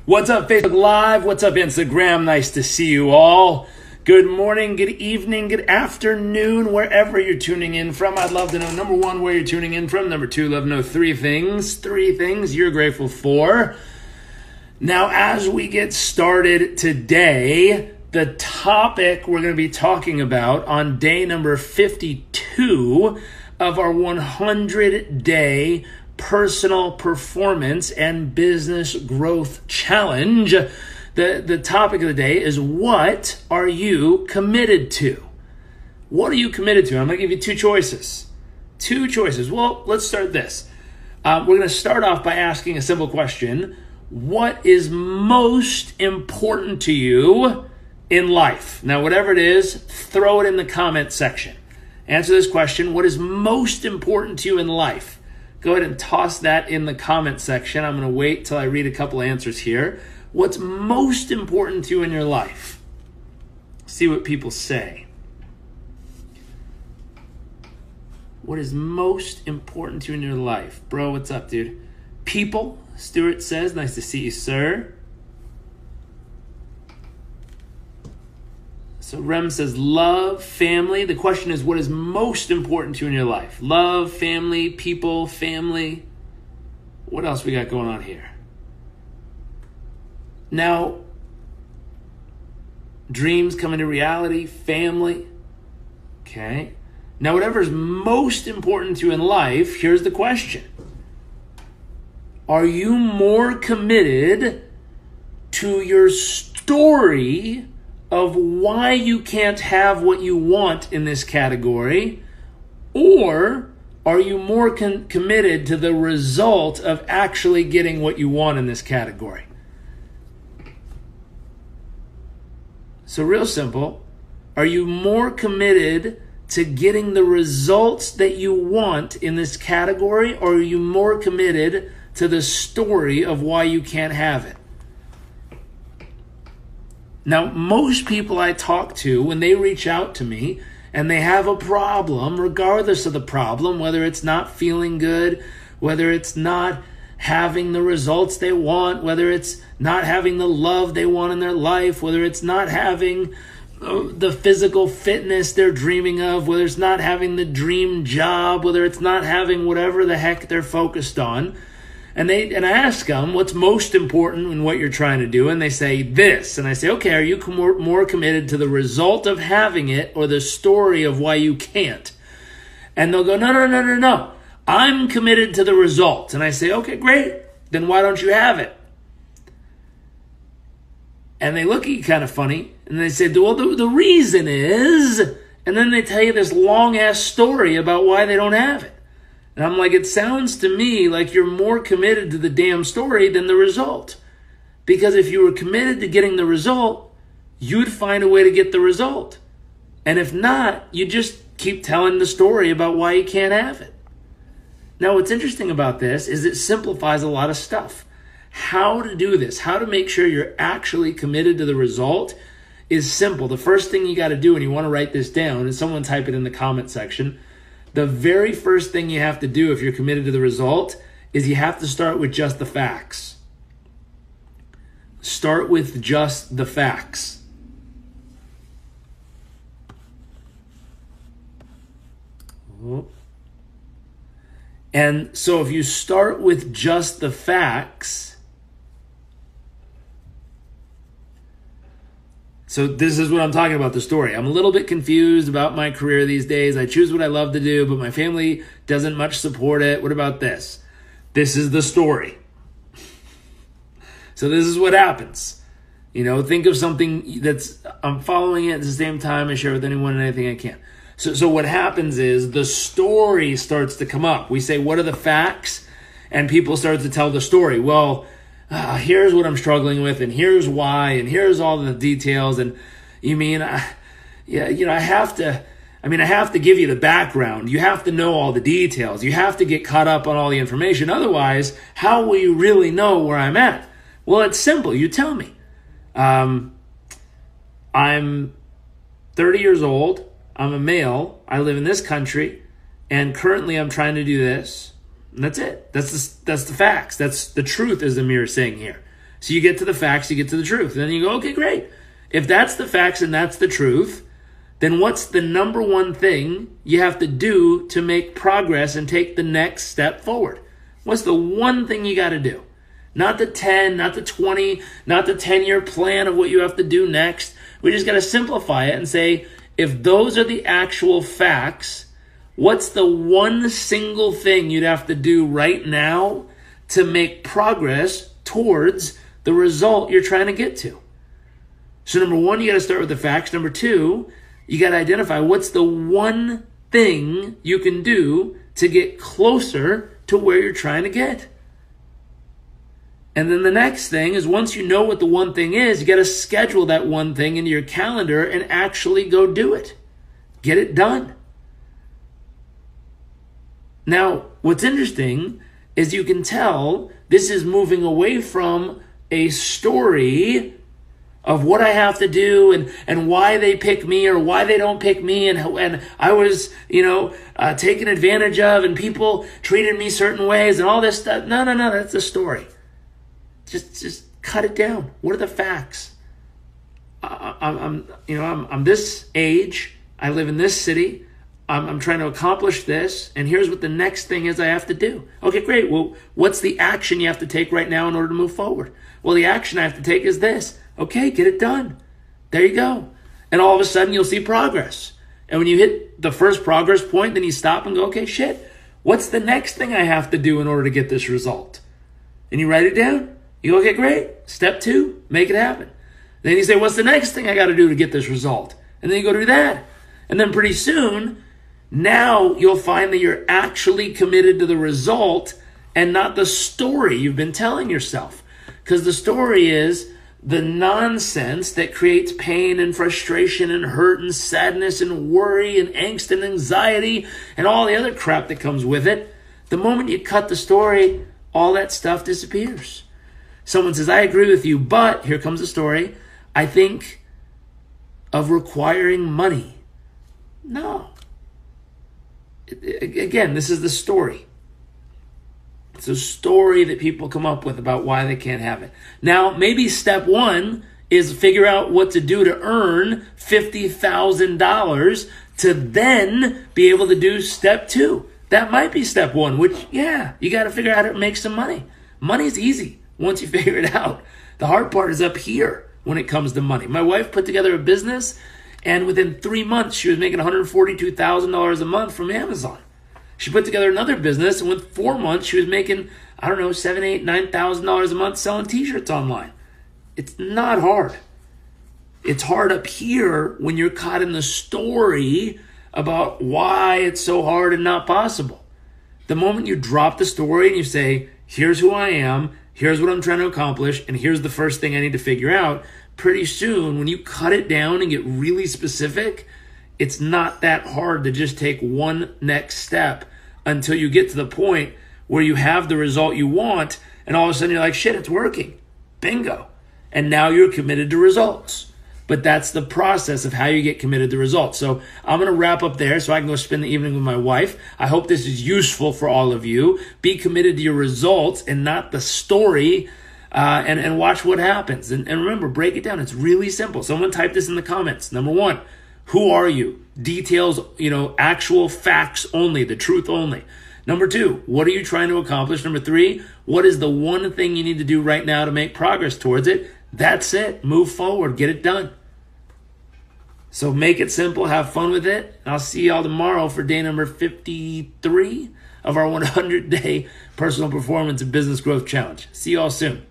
What's up, Facebook Live? What's up, Instagram? Nice to see you all. Good morning, good evening, good afternoon, wherever you're tuning in from. I'd love to know, number one, where you're tuning in from. Number two, love to know three things you're grateful for. Now, as we get started today, the topic we're going to be talking about on day number 52 of our 100-day personal performance and business growth challenge. The topic of the day is, what are you committed to? What are you committed to? I'm going to give you two choices. Well, let's start this. We're going to start off by asking a simple question. What is most important to you in life? Now, whatever it is, throw it in the comment section. Answer this question. What is most important to you in life? Go ahead and toss that in the comment section. I'm going to wait till I read a couple answers here. What's most important to you in your life? See what people say. What is most important to you in your life? Bro, what's up, dude? People, Stuart says, nice to see you, sir. So Rem says, love, family. The question is, what is most important to you in your life? Love, family, people, family. What else we got going on here? Now, dreams come into reality, family. Okay. Now, whatever's most important to you in life, here's the question. Are you more committed to your story of why you can't have what you want in this category, or are you more committed to the result of actually getting what you want in this category? So real simple, are you more committed to getting the results that you want in this category, or are you more committed to the story of why you can't have it? Now, most people I talk to, when they reach out to me and they have a problem, regardless of the problem, whether it's not feeling good, whether it's not having the results they want, whether it's not having the love they want in their life, whether it's not having the physical fitness they're dreaming of, whether it's not having the dream job, whether it's not having whatever the heck they're focused on. And I ask them, what's most important in what you're trying to do? And they say this. And I say, okay, are you more committed to the result of having it or the story of why you can't? And they'll go, no. I'm committed to the result. And I say, okay, great. Then why don't you have it? And they look at you kind of funny. And they say, well, the reason is, and then they tell you this long-ass story about why they don't have it. And I'm like, it sounds to me like you're more committed to the damn story than the result. Because if you were committed to getting the result, you'd find a way to get the result. And if not, you just keep telling the story about why you can't have it. Now, what's interesting about this is it simplifies a lot of stuff. How to do this, how to make sure you're actually committed to the result is simple. The first thing you got to do, and you want to write this down, and someone type it in the comment section, the very first thing you have to do if you're committed to the result is you have to start with just the facts. Start with just the facts. And so if you start with just the facts, so this is what I'm talking about, the story. I'm a little bit confused about my career these days. I choose what I love to do, but my family doesn't much support it. What about this? This is the story. So this is what happens. You know, think of something I'm following it at the same time. I share with anyone and anything I can. So what happens is the story starts to come up. We say, what are the facts? And people start to tell the story. Well, here's what I'm struggling with, and here's why, and here's all the details. And you mean, I have to give you the background. You have to know all the details. You have to get caught up on all the information. Otherwise, how will you really know where I'm at? Well, it's simple. You tell me. I'm 30 years old. I'm a male. I live in this country, and currently I'm trying to do this. And that's it. That's the facts. That's the truth, as Amir is saying here. So you get to the facts, you get to the truth. And then you go, okay, great. If that's the facts and that's the truth, then what's the number one thing you have to do to make progress and take the next step forward? What's the one thing you got to do? Not the 10, not the 20, not the 10-year plan of what you have to do next. We just got to simplify it and say, if those are the actual facts, what's the one single thing you'd have to do right now to make progress towards the result you're trying to get to? So number one, you got to start with the facts. Number two, you got to identify what's the one thing you can do to get closer to where you're trying to get. And then the next thing is, once you know what the one thing is, you got to schedule that one thing into your calendar and actually go do it. Get it done. Now, what's interesting is you can tell this is moving away from a story of what I have to do and why they pick me or why they don't pick me and I was, taken advantage of and people treated me certain ways and all this stuff. No, that's a story. Just cut it down. What are the facts? I'm this age. I live in this city. I'm trying to accomplish this, and here's what the next thing is I have to do. Okay, great. Well, what's the action you have to take right now in order to move forward? Well, the action I have to take is this. Okay, get it done. There you go. And all of a sudden, you'll see progress. And when you hit the first progress point, then you stop and go, okay, shit, what's the next thing I have to do in order to get this result? And you write it down. You go, okay, great. Step 2, make it happen. Then you say, what's the next thing I got to do to get this result? And then you go do that. And then pretty soon, now you'll find that you're actually committed to the result and not the story you've been telling yourself. Because the story is the nonsense that creates pain and frustration and hurt and sadness and worry and angst and anxiety and all the other crap that comes with it. The moment you cut the story, all that stuff disappears. Someone says, I agree with you, but here comes the story. I think of requiring money. No. Again, this is the story. It's a story that people come up with about why they can't have it. Now, maybe step 1 is figure out what to do to earn $50,000 to then be able to do step 2. That might be step 1, which, yeah, you got to figure out how to make some money. Money's easy once you figure it out. The hard part is up here when it comes to money. My wife put together a business, and within 3 months, she was making $142,000 a month from Amazon. She put together another business, and with 4 months, she was making, $7,000, $8,000, $9,000 a month selling t-shirts online. It's not hard. It's hard up here when you're caught in the story about why it's so hard and not possible. The moment you drop the story and you say, here's who I am, here's what I'm trying to accomplish, and here's the first thing I need to figure out, pretty soon, when you cut it down and get really specific, it's not that hard to just take one next step until you get to the point where you have the result you want, and all of a sudden you're like, shit, it's working. Bingo. And now you're committed to results. But that's the process of how you get committed to results. So I'm going to wrap up there so I can go spend the evening with my wife. I hope this is useful for all of you. Be committed to your results and not the story, and watch what happens. And remember, break it down. It's really simple. Someone type this in the comments. Number 1, who are you? Details, actual facts only, the truth only. Number 2, what are you trying to accomplish? Number 3, what is the one thing you need to do right now to make progress towards it? That's it. Move forward. Get it done. So make it simple. Have fun with it. I'll see y'all tomorrow for day number 53 of our 100-day personal performance and business growth challenge. See y'all soon.